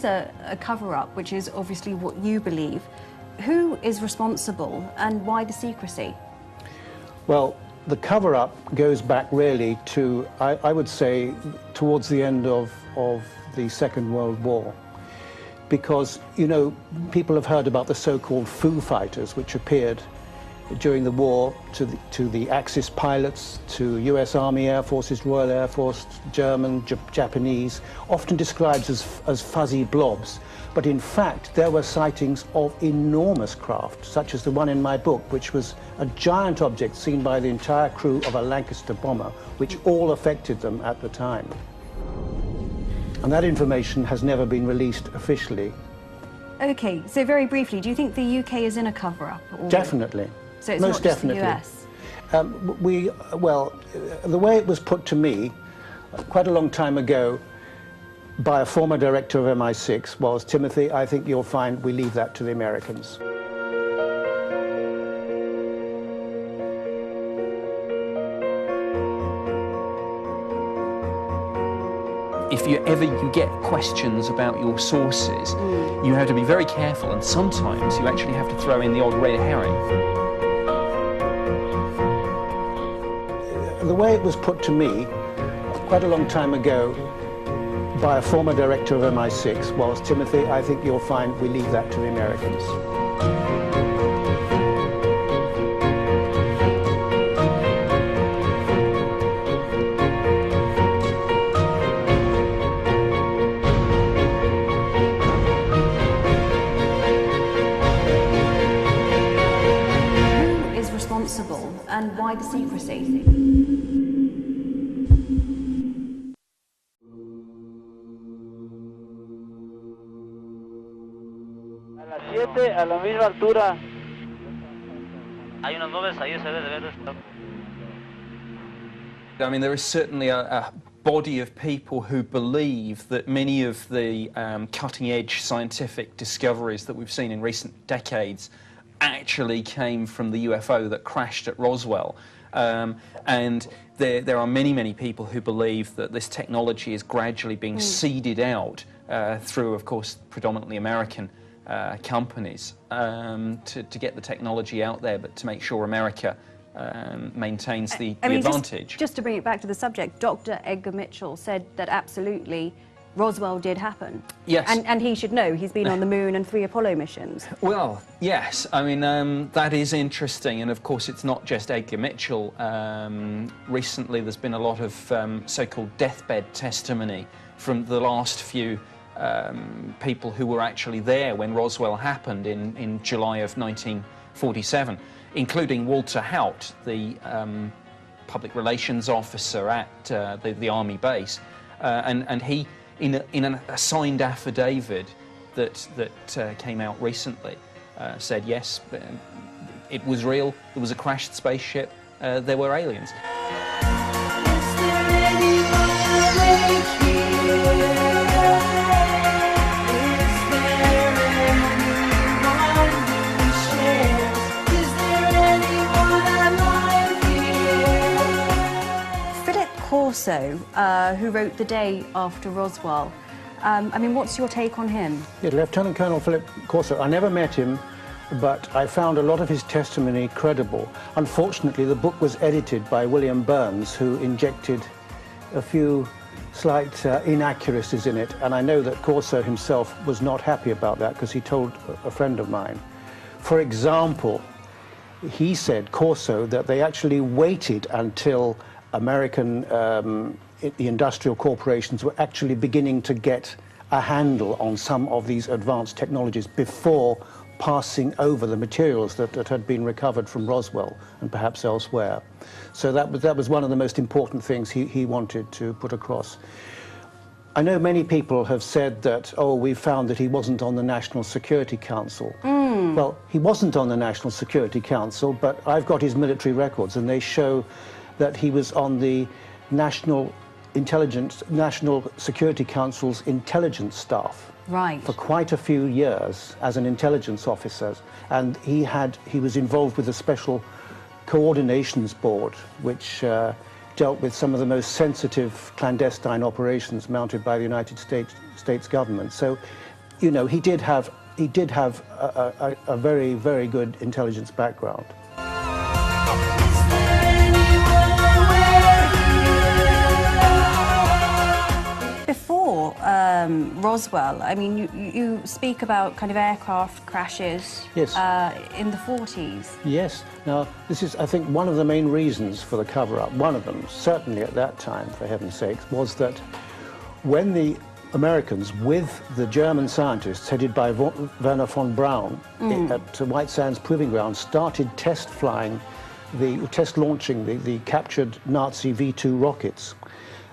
is a cover-up, which is obviously what you believe, who is responsible and why the secrecy? Well, the cover-up goes back really to, I would say, towards the end of the Second World War. Because, you know, people have heard about the so-called Foo Fighters, which appeared during the war to the Axis pilots, to US Army Air Forces, Royal Air Force, German, Japanese, often described as fuzzy blobs. But in fact, there were sightings of enormous craft, such as the one in my book, which was a giant object seen by the entire crew of a Lancaster bomber, which all affected them at the time. And that information has never been released officially. Okay, so very briefly, do you think the UK is in a cover-up? Definitely. So it's most not just definitely. the US? Well, the way it was put to me quite a long time ago by a former director of MI6 was, Timothy, I think you'll find we leave that to the Americans. If you get questions about your sources, you have to be very careful, and sometimes you actually have to throw in the odd red herring. The way it was put to me quite a long time ago by a former director of MI6 was, Timothy, I think you'll find we leave that to the Americans. Who is responsible and why the secrecy? A la misma altura. Hay unas nubes ahí, se debe de ver esto. I mean, there is certainly a body of people who believe that many of the cutting-edge scientific discoveries that we've seen in recent decades actually came from the UFO that crashed at Roswell. And there are many people who believe that this technology is gradually being seeded out through, of course, predominantly American companies to get the technology out there, but to make sure America maintains the advantage. Just to bring it back to the subject, Dr. Edgar Mitchell said that absolutely Roswell did happen. Yes. And he should know, he's been on the moon and 3 Apollo missions. Well, yes, I mean, that is interesting, and of course it's not just Edgar Mitchell. Recently there's been a lot of so-called deathbed testimony from the last few people who were actually there when Roswell happened in July of 1947, including Walter Haut, the public relations officer at the Army base, and he, in a signed affidavit that came out recently, said yes, it was real, there was a crashed spaceship, there were aliens. Is there anyone awake here? Corso, who wrote The Day After Roswell. I mean, what's your take on him? Yeah, Lieutenant Colonel Philip Corso. I never met him, but I found a lot of his testimony credible. Unfortunately, the book was edited by William Burns, who injected a few slight inaccuracies in it, and I know that Corso himself was not happy about that because he told a friend of mine. For example, he said, Corso, that they actually waited until American, the industrial corporations were actually beginning to get a handle on some of these advanced technologies before passing over the materials that had been recovered from Roswell and perhaps elsewhere. So that was one of the most important things he wanted to put across. I know many people have said that, oh, we found that he wasn't on the National Security Council. Well, he wasn't on the National Security Council, but I've got his military records, and they show that he was on the National Security Council's intelligence staff for quite a few years as an intelligence officer, and he was involved with a special coordinations board which dealt with some of the most sensitive clandestine operations mounted by the United States government. So you know, he did have a very, very good intelligence background. Is there anyone here? Before Roswell, I mean, you speak about kind of aircraft crashes Yes. In the 40s. Yes. Now, this is, I think, one of the main reasons for the cover-up. One of them, certainly at that time, for heaven's sakes, was that when the Americans, with the German scientists headed by Werner von Braun at White Sands Proving Ground, started test launching the captured Nazi V-2 rockets,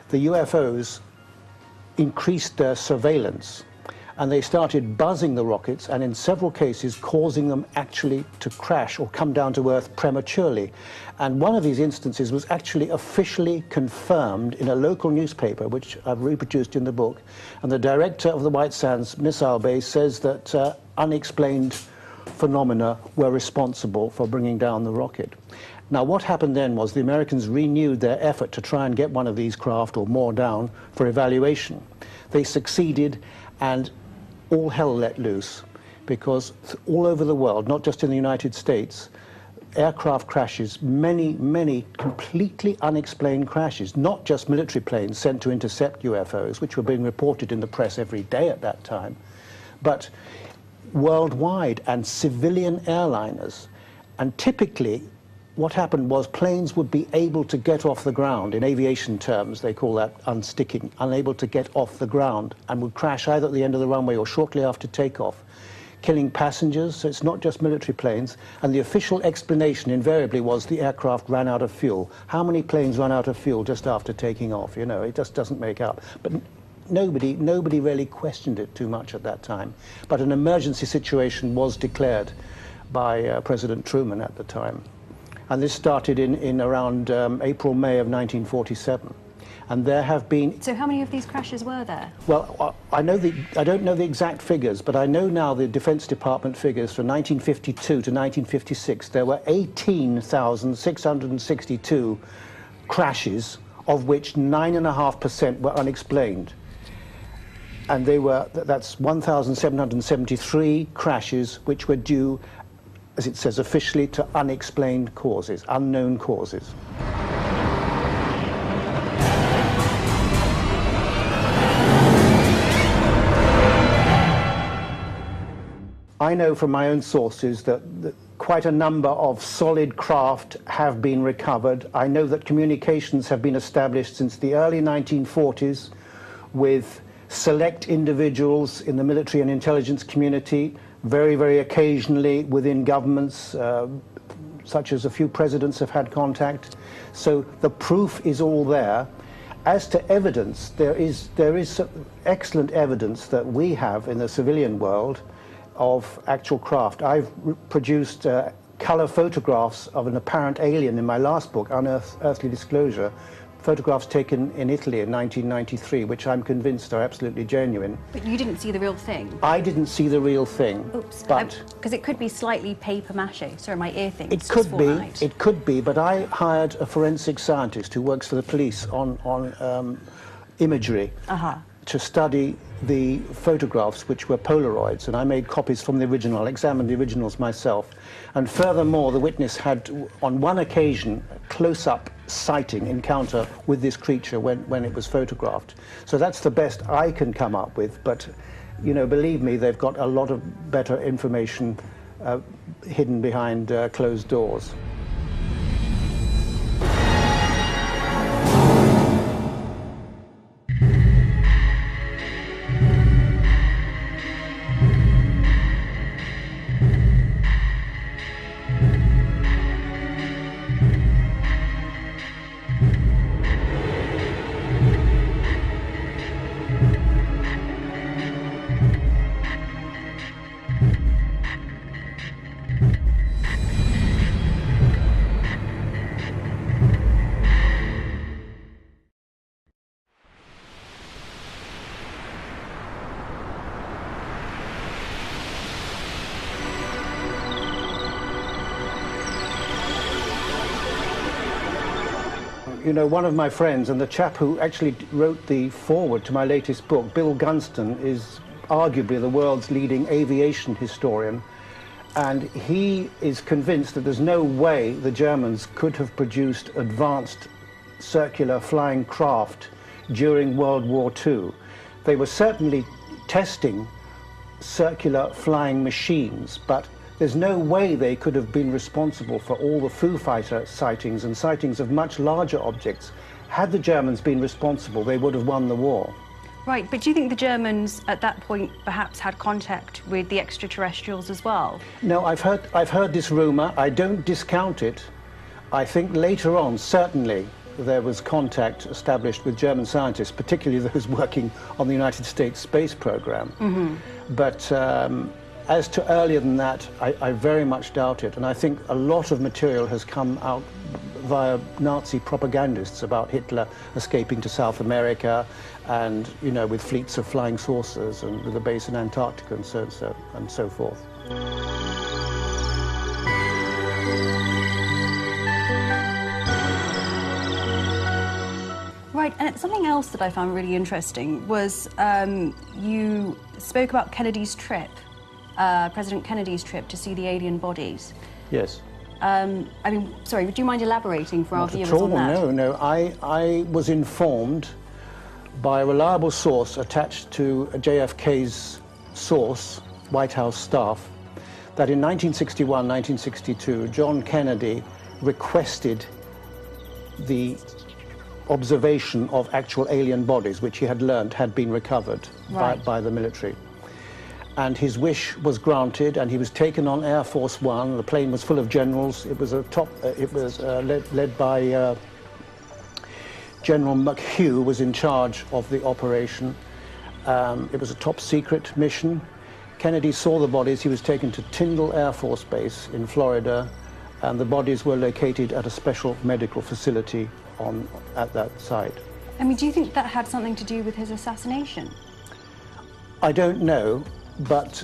the UFOs increased their surveillance, and they started buzzing the rockets, and in several cases causing them actually to crash or come down to Earth prematurely. And one of these instances was actually officially confirmed in a local newspaper, which I've reproduced in the book. And the director of the White Sands missile base says that unexplained phenomena were responsible for bringing down the rocket. Now, what happened then was the Americans renewed their effort to try and get one of these craft or more down for evaluation. They succeeded, and all hell let loose, because all over the world, not just in the United States, aircraft crashes, many completely unexplained crashes, not just military planes sent to intercept UFOs, which were being reported in the press every day at that time, but worldwide, and civilian airliners. And typically, what happened was planes would be able to get off the ground. In aviation terms, they call that unsticking, unable to get off the ground, and would crash either at the end of the runway or shortly after takeoff, killing passengers. So it's not just military planes. And the official explanation invariably was the aircraft ran out of fuel. How many planes run out of fuel just after taking off? You know, it just doesn't make up. But nobody really questioned it too much at that time. But an emergency situation was declared by President Truman at the time. And this started in around April, May of 1947. And there have been... So how many of these crashes were there? Well, I don't know the exact figures, but I know now the Defense Department figures from 1952 to 1956. There were 18,662 crashes, of which 9.5% were unexplained. And that's 1,773 crashes which were due, as it says officially, to unexplained causes, unknown causes. I know from my own sources that quite a number of solid craft have been recovered. I know that communications have been established since the early 1940s with select individuals in the military and intelligence community, very, very occasionally within governments, such as a few presidents have had contact. So the proof is all there. As to evidence, there is excellent evidence that we have in the civilian world of actual craft. I've produced color photographs of an apparent alien in my last book, Unearthly Disclosure, photographs taken in Italy in 1993, which I'm convinced are absolutely genuine. But you didn't see the real thing? I didn't see the real thing. Oops. But because it could be slightly paper mache. Sorry, my ear thinks it could be, but I hired a forensic scientist who works for the police on imagery to study the photographs, which were Polaroids, and I made copies from the original, examined the originals myself. And furthermore, the witness had, on one occasion, a close-up sighting encounter with this creature when it was photographed. So that's the best I can come up with, but, you know, believe me, they've got a lot of better information hidden behind closed doors. You know, one of my friends, and the chap who actually wrote the foreword to my latest book, Bill Gunston, is arguably the world's leading aviation historian, and he is convinced that there's no way the Germans could have produced advanced circular flying craft during World War II. They were certainly testing circular flying machines, but there's no way they could have been responsible for all the Foo Fighter sightings and sightings of much larger objects. Had the Germans been responsible, they would have won the war. Right, but do you think the Germans at that point perhaps had contact with the extraterrestrials as well? No, I've heard this rumor. I don't discount it. I think later on, certainly, there was contact established with German scientists, particularly those working on the United States space program. But as to earlier than that, I very much doubt it. And I think a lot of material has come out via Nazi propagandists about Hitler escaping to South America and, you know, with fleets of flying saucers and with a base in Antarctica and so forth. Right, and something else that I found really interesting was you spoke about Kennedy's trip, President Kennedy's trip to see the alien bodies. Yes. I mean, sorry, would you mind elaborating for our viewers on that? No. I was informed by a reliable source attached to JFK's source, White House staff, that in 1961, 1962, John Kennedy requested the observation of actual alien bodies, which he had learned had been recovered by the military. And his wish was granted, and he was taken on Air Force One. The plane was full of generals. It was led by General McHugh, was in charge of the operation. It was a top secret mission. Kennedy saw the bodies. He was taken to Tyndall Air Force Base in Florida, and the bodies were located at a special medical facility at that site. I mean, do you think that had something to do with his assassination? I don't know, but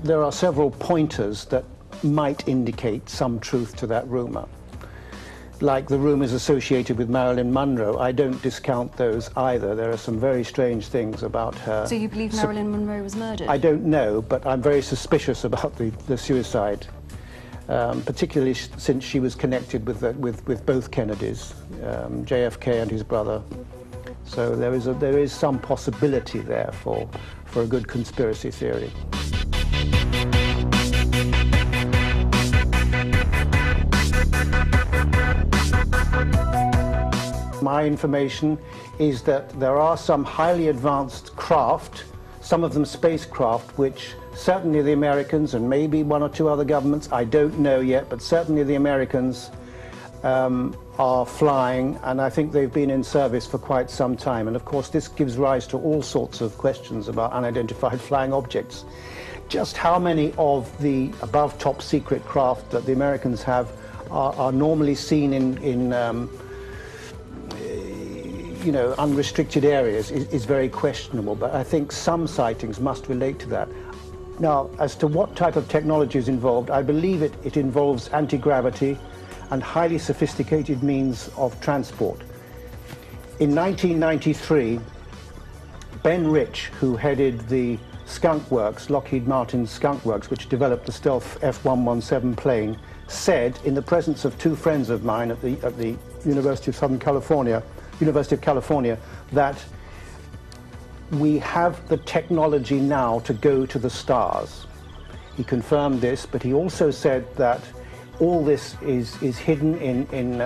there are several pointers that might indicate some truth to that rumor. Like the rumors associated with Marilyn Monroe, I don't discount those either. There are some very strange things about her. So you believe Marilyn Monroe was murdered? I don't know, but I'm very suspicious about the suicide, particularly since she was connected with both Kennedys, JFK and his brother. So there is some possibility there for a good conspiracy theory. My information is that there are some highly advanced craft, some of them spacecraft, which certainly the Americans and maybe one or two other governments, I don't know yet, but certainly the Americans are flying, and I think they've been in service for quite some time. And of course this gives rise to all sorts of questions about unidentified flying objects. Just how many of the above top secret craft that the Americans have are normally seen in you know, unrestricted areas is very questionable, but I think some sightings must relate to that. Now, as to what type of technology is involved, I believe it involves anti-gravity and highly sophisticated means of transport. In 1993, Ben Rich, who headed the Skunk Works, Lockheed Martin's Skunk Works, which developed the stealth F-117 plane, said in the presence of two friends of mine at the University of California, that we have the technology now to go to the stars. He confirmed this, but he also said that all this is hidden in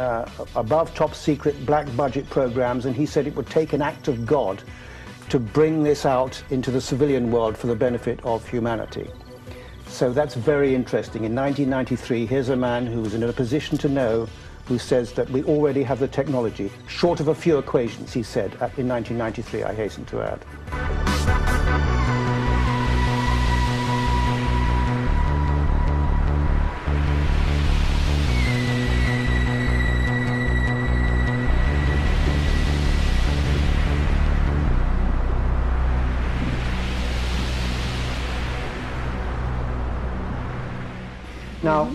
above top secret black budget programs, and he said it would take an act of God to bring this out into the civilian world for the benefit of humanity. So that's very interesting. In 1993, here's a man who was in a position to know, who says that we already have the technology, short of a few equations, he said, in 1993, I hasten to add. Now,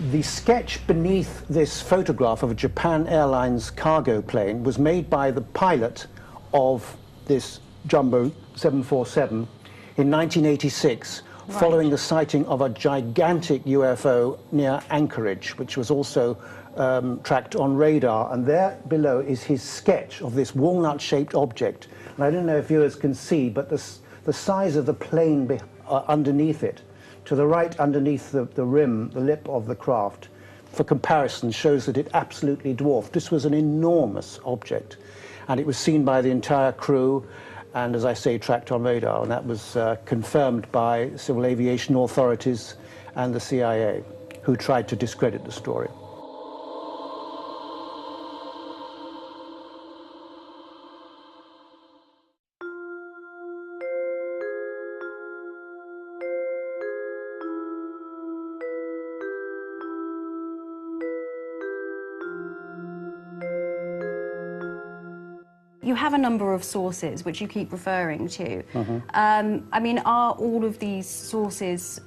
the sketch beneath this photograph of a Japan Airlines cargo plane was made by the pilot of this Jumbo 747 in 1986, following the sighting of a gigantic UFO near Anchorage, which was also tracked on radar. And there below is his sketch of this walnut-shaped object. And I don't know if viewers can see, but the size of the plane underneath it, to the right underneath the rim, the lip of the craft, for comparison, shows that it absolutely dwarfed. This was an enormous object, and it was seen by the entire crew, and as I say, tracked on radar, and that was confirmed by civil aviation authorities and the CIA, who tried to discredit the story. You have a number of sources which you keep referring to. I mean, are all of these sources,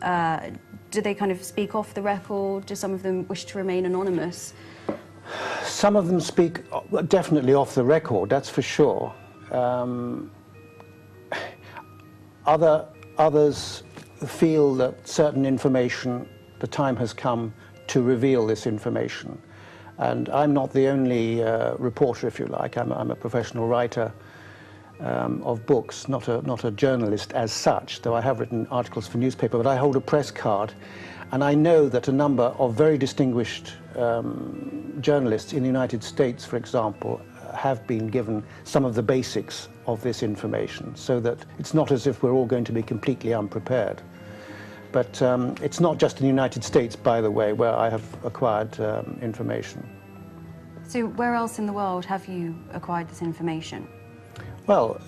do they kind of speak off the record? Do some of them wish to remain anonymous? Some of them speak definitely off the record, that's for sure. Others feel that certain information, the time has come to reveal this information. And I'm not the only reporter, if you like. I'm a professional writer of books, not a journalist as such, though I have written articles for newspaper, but I hold a press card. And I know that a number of very distinguished journalists in the United States, for example, have been given some of the basics of this information, so that it's not as if we're all going to be completely unprepared. But it's not just in the United States, by the way, where I have acquired information. So where else in the world have you acquired this information? Well,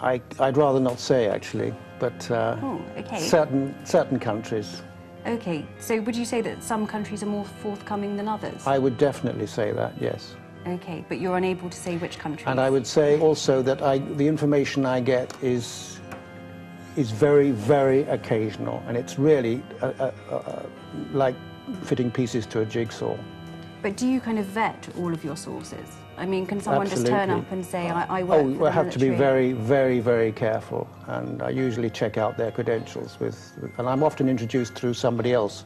I'd rather not say, actually, but okay. certain countries. Okay, so would you say that some countries are more forthcoming than others? I would definitely say that, yes. Okay, but you're unable to say which countries? And I would say also that the information I get is very, very occasional, and it's really like fitting pieces to a jigsaw. But do you kind of vet all of your sources? I mean, can someone Absolutely. just turn up and say, I work for the I have to be military? very, very, very careful, and I usually check out their credentials and I'm often introduced through somebody else.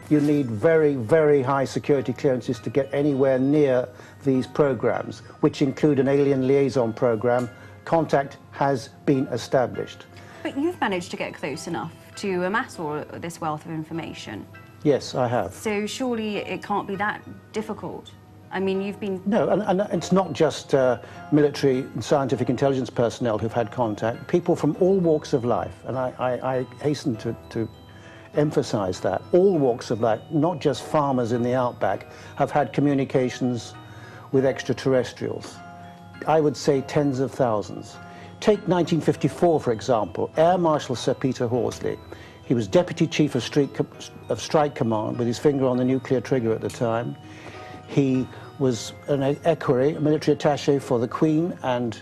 You need very, very high security clearances to get anywhere near these programs, which include an alien liaison program. Contact has been established. But you've managed to get close enough to amass all this wealth of information. Yes, I have. So surely it can't be that difficult. I mean, you've been... No, and it's not just military and scientific intelligence personnel who've had contact. People from all walks of life, and I hasten to emphasize that. All walks of life, not just farmers in the outback, have had communications with extraterrestrials. I would say tens of thousands. Take 1954, for example, Air Marshal Sir Peter Horsley. He was Deputy Chief of Strike Command with his finger on the nuclear trigger at the time. He was an equerry, a military attaché for the Queen and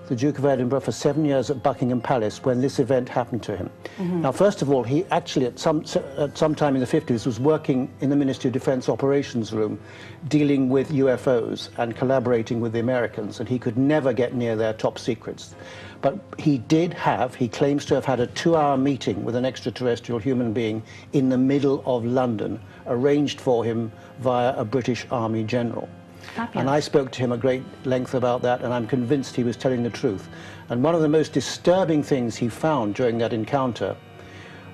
the Duke of Edinburgh for 7 years at Buckingham Palace when this event happened to him. Now, first of all, he actually, at some time in the 50s, was working in the Ministry of Defense Operations Room, dealing with UFOs and collaborating with the Americans, and he could never get near their top secrets. But he claims to have had a 2-hour meeting with an extraterrestrial human being in the middle of London, arranged for him via a British Army general. Fabulous. And I spoke to him at great length about that, and I'm convinced he was telling the truth. And one of the most disturbing things he found during that encounter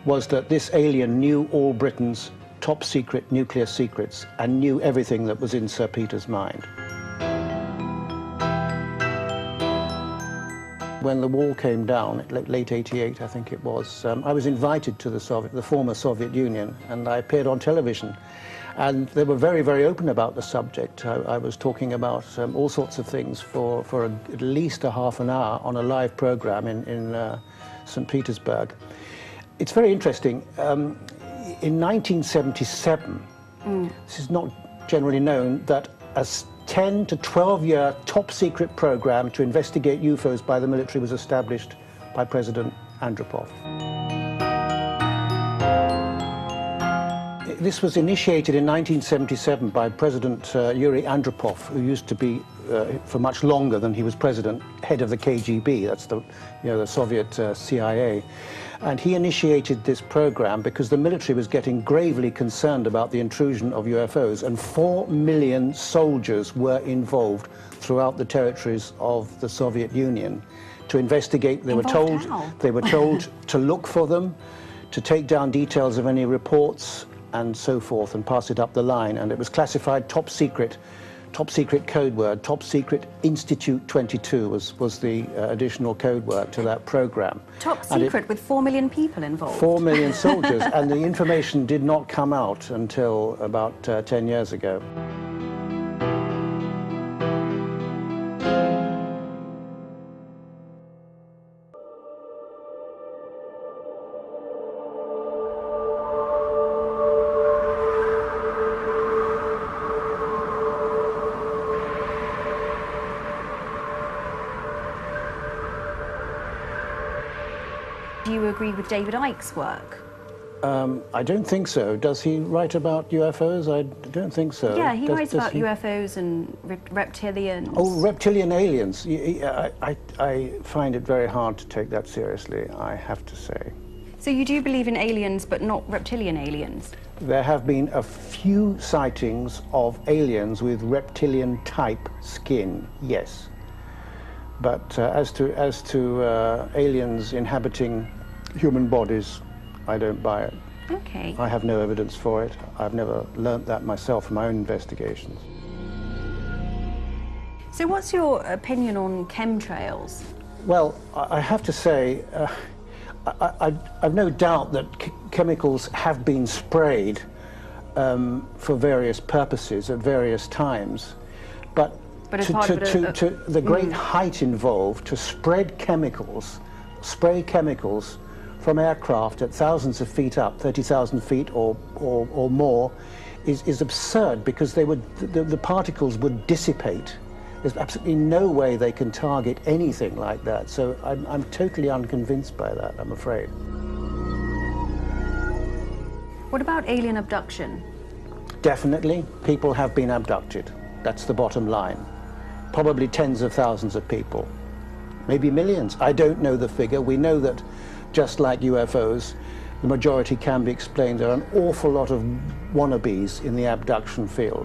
was that this alien knew all Britain's top secret nuclear secrets and knew everything that was in Sir Peter's mind. When the wall came down, late '88 I think it was, I was invited to the former Soviet Union, and I appeared on television. And they were very, very open about the subject. I was talking about all sorts of things for at least a half an hour on a live program in St. Petersburg. It's very interesting. In 1977, this is not generally known, that a 10 to 12-year top-secret program to investigate UFOs by the military was established by President Andropov. this was initiated in 1977 by President Yuri Andropov, who used to be, for much longer than he was president, head of the KGB. That's the Soviet CIA. And he initiated this program because the military was getting gravely concerned about the intrusion of UFOs, and 4 million soldiers were involved throughout the territories of the Soviet Union to investigate. They were told to look for them, to take down details of any reports and so forth, and pass it up the line. And it was classified top secret code word. Top secret Institute 22 was the additional code word to that program. Top secret with 4 million people involved. 4 million soldiers, and the information did not come out until about 10 years ago. Do you agree with David Icke's work? I don't think so. Does he write about UFOs? I don't think so. Yeah, he writes about UFOs and reptilians. Oh, reptilian aliens. I find it very hard to take that seriously, I have to say. So you do believe in aliens, but not reptilian aliens? There have been a few sightings of aliens with reptilian-type skin, yes. But as to aliens inhabiting human bodies, I don't buy it. Okay. I have no evidence for it. I've never learnt that myself from my own investigations. So what's your opinion on chemtrails? Well, I have to say, I've no doubt that chemicals have been sprayed for various purposes at various times, but to the great height involved to spray chemicals from aircraft at thousands of feet up, 30,000 feet or more, is absurd, because the particles would dissipate. There's absolutely no way they can target anything like that. So I'm totally unconvinced by that, I'm afraid. What about alien abduction? Definitely, people have been abducted. That's the bottom line. Probably tens of thousands of people, maybe millions. I don't know the figure. We know that, just like UFOs, the majority can be explained. There are an awful lot of wannabes in the abduction field.